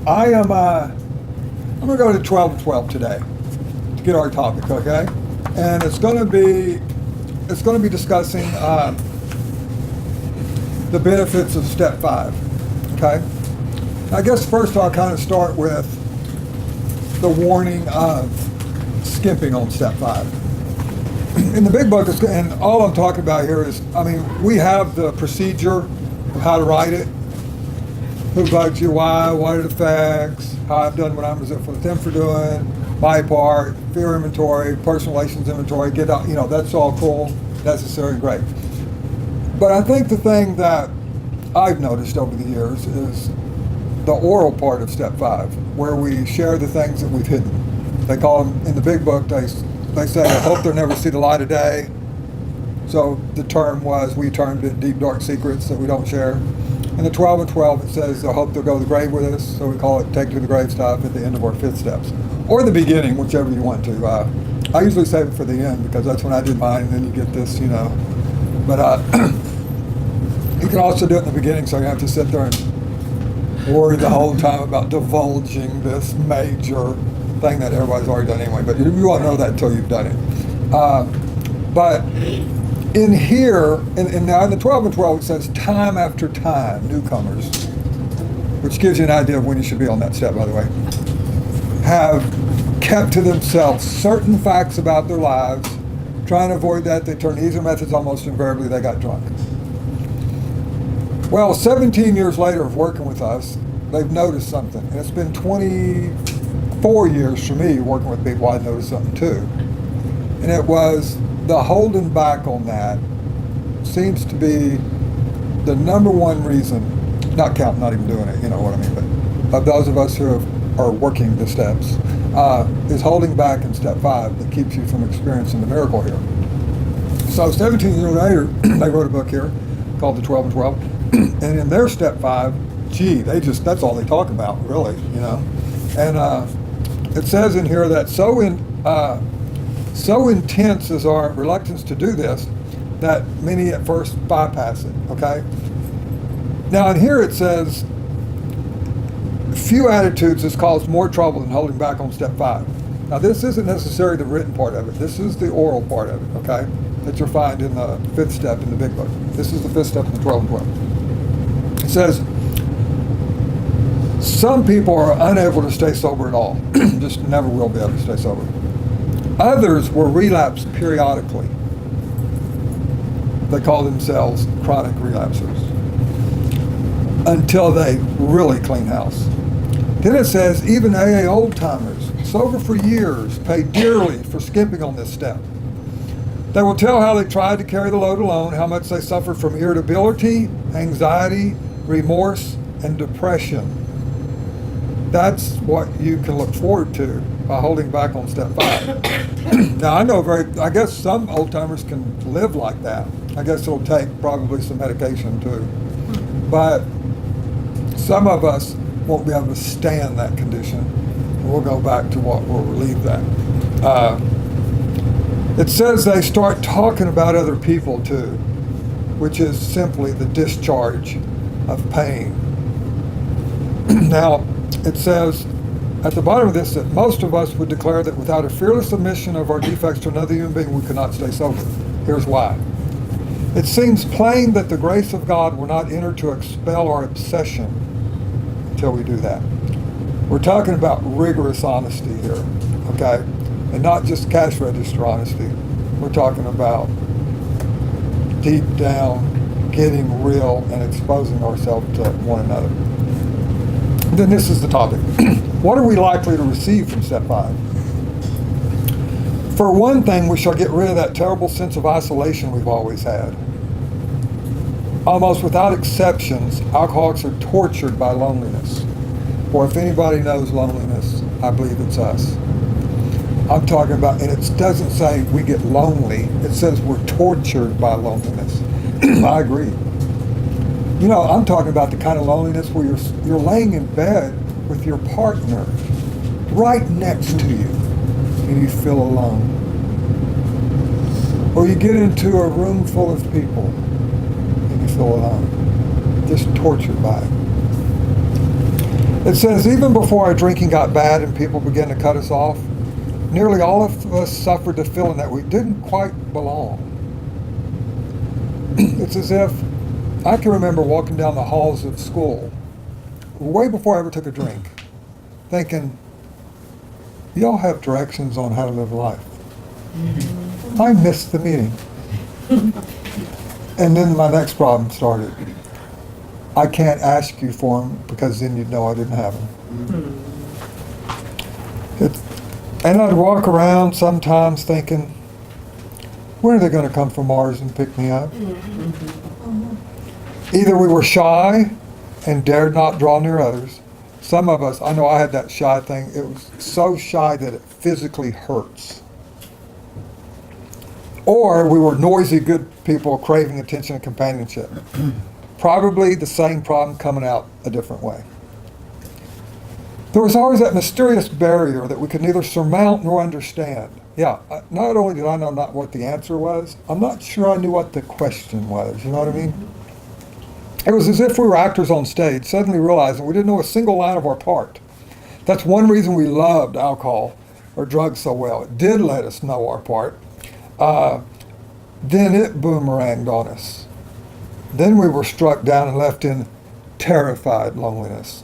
I'm going to go to 12 and 12 today to get our topic, okay? And it's going to be discussing the benefits of step 5, okay? I guess first I'll kind of start with the warning of skimping on step 5. In the big book, and all I'm talking about here is, we have the procedure of how to write it, who bugs you, why, what it affects, how I've done what I'm with them for doing, my part, fear inventory, personal relations inventory, get out, that's all cool, necessary, and great. But I think the thing that I've noticed over the years is the oral part of step 5, where we share the things that we've hidden. They call them, in the big book, they say, I hope they'll never see the light of day. So the term we termed it deep, dark secrets that we don't share. In the 12 and 12, it says, I hope they'll go to the grave with us. So we call it take to the grave stuff at the end of our 5th steps. Or the beginning, whichever you want to. I usually save it for the end because that's when I did mine, and then you get this, But you can also do it in the beginning, so you have to sit there and worry the whole time about divulging this major thing that everybody's already done anyway. But you won't know that until you've done it. But in here, now in the 12 and 12, it says time after time, newcomers, which gives you an idea of when you should be on that step, by the way, have kept to themselves certain facts about their lives. Trying to avoid that, they turn to easier methods. Almost invariably, they got drunk. Well, 17 years later of working with us, they've noticed something. And it's been 24 years for me working with people. I noticed something too. And it was the holding back on that seems to be the number one reason, not counting, not even doing it, you know what I mean, but of those of us who are working the steps, is holding back in step 5 that keeps you from experiencing the miracle here. So 17 years later, they wrote a book here called The 12 and 12, and in their step 5, that's all they talk about, really, And it says in here that so intense is our reluctance to do this that many at first bypass it, okay? Now in here it says, few attitudes has caused more trouble than holding back on step 5. Now this isn't necessarily the written part of it. This is the oral part of it, okay? That you'll find in the 5th step in the big book. This is the 5th step in the 12 and 12. It says, some people are unable to stay sober at all. Just never will be able to stay sober. Others will relapse periodically. They call themselves chronic relapsers until they really clean house. Then it says even AA old-timers, sober for years, pay dearly for skipping on this step. They will tell how they tried to carry the load alone, how much they suffered from irritability, anxiety, remorse, and depression. That's what you can look forward to by holding back on step 5. Now I guess some old timers can live like that. I guess it'll take probably some medication too. But some of us won't be able to stand that condition. We'll go back to what will relieve that. It says they start talking about other people too, which is simply the discharge of pain. Now, it says at the bottom of this that most of us would declare that without a fearless admission of our defects to another human being, we could not stay sober. Here's why. It seems plain that the grace of God will not enter to expel our obsession until we do that. We're talking about rigorous honesty here, okay? And not just cash register honesty. We're talking about deep down, getting real and exposing ourselves to one another. Then this is the topic. What are we likely to receive from step 5? For one thing, we shall get rid of that terrible sense of isolation we've always had. Almost without exceptions, alcoholics are tortured by loneliness. Or if anybody knows loneliness, I believe it's us. I'm talking about, and it doesn't say we get lonely, it says we're tortured by loneliness. I agree. I'm talking about the kind of loneliness where you're laying in bed with your partner right next to you and you feel alone. Or you get into a room full of people and you feel alone, just tortured by it. It says, even before our drinking got bad and people began to cut us off, nearly all of us suffered the feeling that we didn't quite belong. It's as if I can remember walking down the halls of school way before I ever took a drink, thinking, y'all have directions on how to live life. I missed the meeting. And then my next problem started. I can't ask you for them because then you'd know I didn't have them. And I'd walk around sometimes thinking, when are they going to come from Mars and pick me up? Either we were shy and dared not draw near others. Some of us, I know I had that shy thing. It was so shy that it physically hurts. Or we were noisy, good people craving attention and companionship. Probably the same problem coming out a different way. There was always that mysterious barrier that we could neither surmount nor understand. Yeah, not only did I know not what the answer was, I'm not sure I knew what the question was, you know what I mean? It was as if we were actors on stage, suddenly realizing we didn't know a single line of our part. That's one reason we loved alcohol or drugs so well. It did let us know our part. Then it boomeranged on us. Then we were struck down and left in terrified loneliness.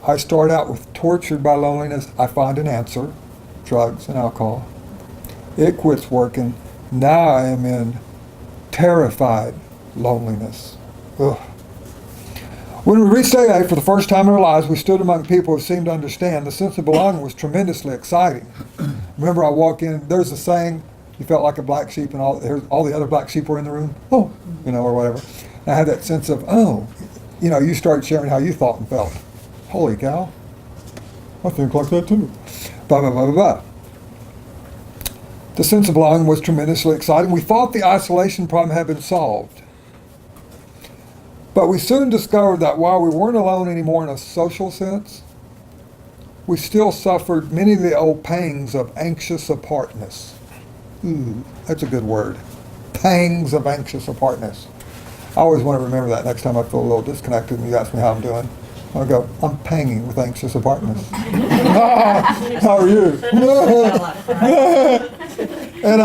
I start out with tortured by loneliness. I find an answer, drugs and alcohol. It quits working. Now I am in terrified loneliness. Ugh. When we reached AA for the first time in our lives, we stood among people who seemed to understand. The sense of belonging was tremendously exciting. Remember, I walk in, there's a saying, you felt like a black sheep and all the other black sheep were in the room, oh, or whatever. And I had that sense of, you started sharing how you thought and felt. Holy cow, I think like that too. Blah, blah, blah, blah, blah. The sense of belonging was tremendously exciting. We thought the isolation problem had been solved. But we soon discovered that while we weren't alone anymore in a social sense, we still suffered many of the old pangs of anxious apartness. That's a good word. Pangs of anxious apartness. I always want to remember that next time I feel a little disconnected and you ask me how I'm doing. I go, I'm panging with anxious apartness. How are you? And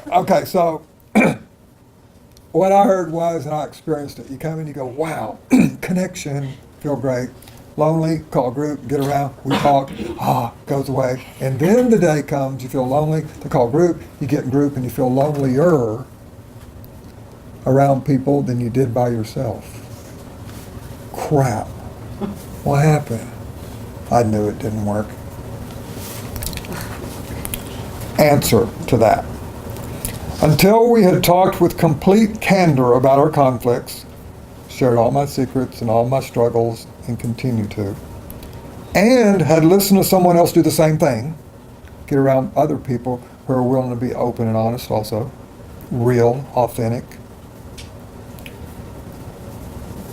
okay, so what I heard was, and I experienced it, you come in, you go, wow, connection, feel great. Lonely, call a group, get around, we talk, goes away. And then the day comes, you feel lonely, they call a group, you get in group and you feel lonelier around people than you did by yourself. Crap. What happened? I knew it didn't work. Answer to that. Until we had talked with complete candor about our conflicts, shared all my secrets and all my struggles, and continue to, and had listened to someone else do the same thing, get around other people who are willing to be open and honest also, real, authentic.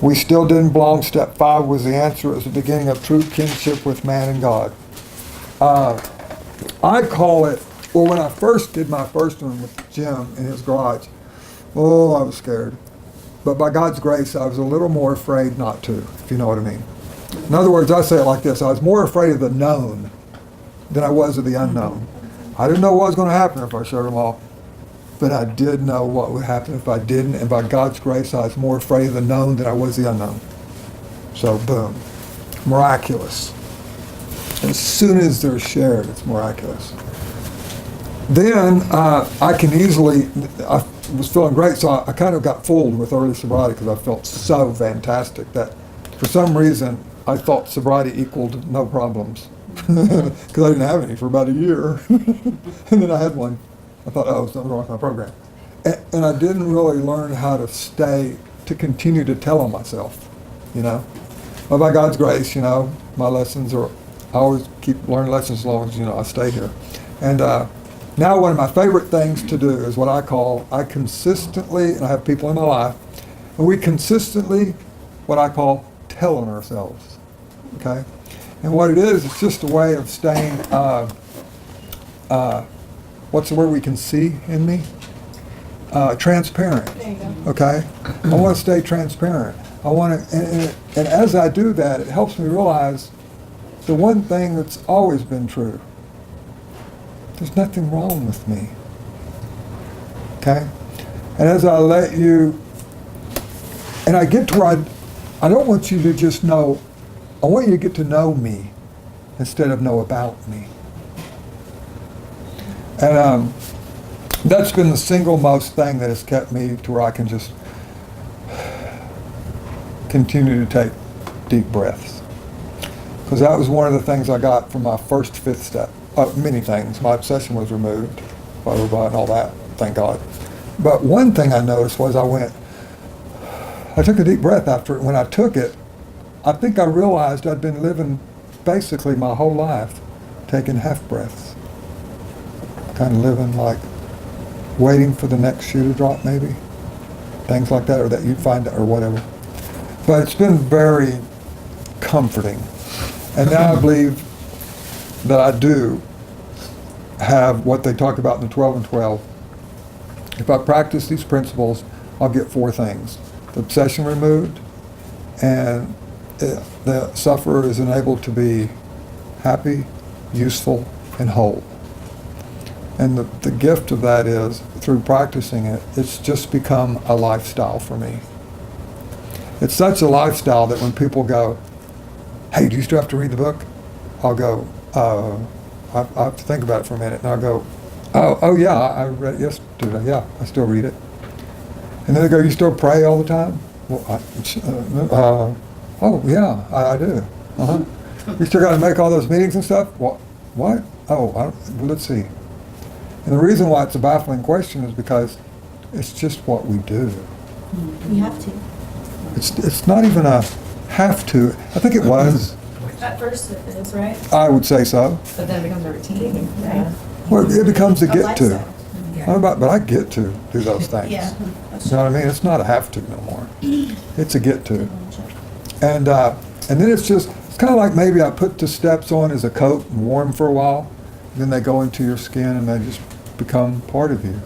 We still didn't belong. Step 5 was the answer. It was the beginning of true kinship with man and God. I call it, when I first did my first one with Jim in his garage, I was scared. But by God's grace, I was a little more afraid not to, if you know what I mean. In other words, I say it like this. I was more afraid of the known than I was of the unknown. I didn't know what was going to happen if I shared them all. But I did know what would happen if I didn't, and by God's grace, I was more afraid of the known than I was the unknown. So, boom. Miraculous. As soon as they're shared, it's miraculous. Then, I was feeling great, so I kind of got fooled with early sobriety because I felt so fantastic that for some reason, I thought sobriety equaled no problems. Because I didn't have any for about a year. And then I had one. I thought, something's wrong with my program. And I didn't really learn how to continue to tell on myself, But by God's grace, my lessons I always keep learning lessons as long as, I stay here. And now one of my favorite things to do is what I consistently, and I have people in my life, and we consistently, what I call telling ourselves, okay? And what it is, it's just a way of staying, what's the word we can see in me? Transparent. Okay? I want to stay transparent. I want to, and as I do that, it helps me realize the one thing that's always been true. There's nothing wrong with me. Okay? And as I let you, and I get to where I don't want you to just know, I want you to get to know me instead of know about me. And that's been the single most thing that has kept me to where I can just continue to take deep breaths. Because that was one of the things I got from my first fifth step. Many things. My obsession was removed, blah, blah, blah, and all that, thank God. But one thing I noticed was I took a deep breath after it. When I took it, I think I realized I'd been living basically my whole life taking half breaths. Kind of living like waiting for the next shoe to drop, maybe. Things like that, or that you'd find, or whatever. But it's been very comforting. And now I believe that I do have what they talk about in the 12 and 12. If I practice these principles, I'll get four things. The obsession removed, and the sufferer is enabled to be happy, useful, and whole. And the gift of that is, through practicing it, it's just become a lifestyle for me. It's such a lifestyle that when people go, hey, do you still have to read the book? I'll go, I have to think about it for a minute. And I'll go, oh yeah, I read it yesterday. Yeah, I still read it. And then they go, you still pray all the time? Well, oh yeah, I do. Uh-huh. You still got to make all those meetings and stuff? What? Oh, well, let's see. And the reason why it's a baffling question is because it's just what we do. We have to. It's not even a have to. I think it was. At first it is, right? I would say so. But then it becomes a routine, right? Well, it becomes a get to. lifestyle. But I get to do those things. Yeah. You know what I mean? It's not a have to no more. It's a get to. And then it's kind of like maybe I put the steps on as a coat and warm for a while. Then they go into your skin and they just become part of you.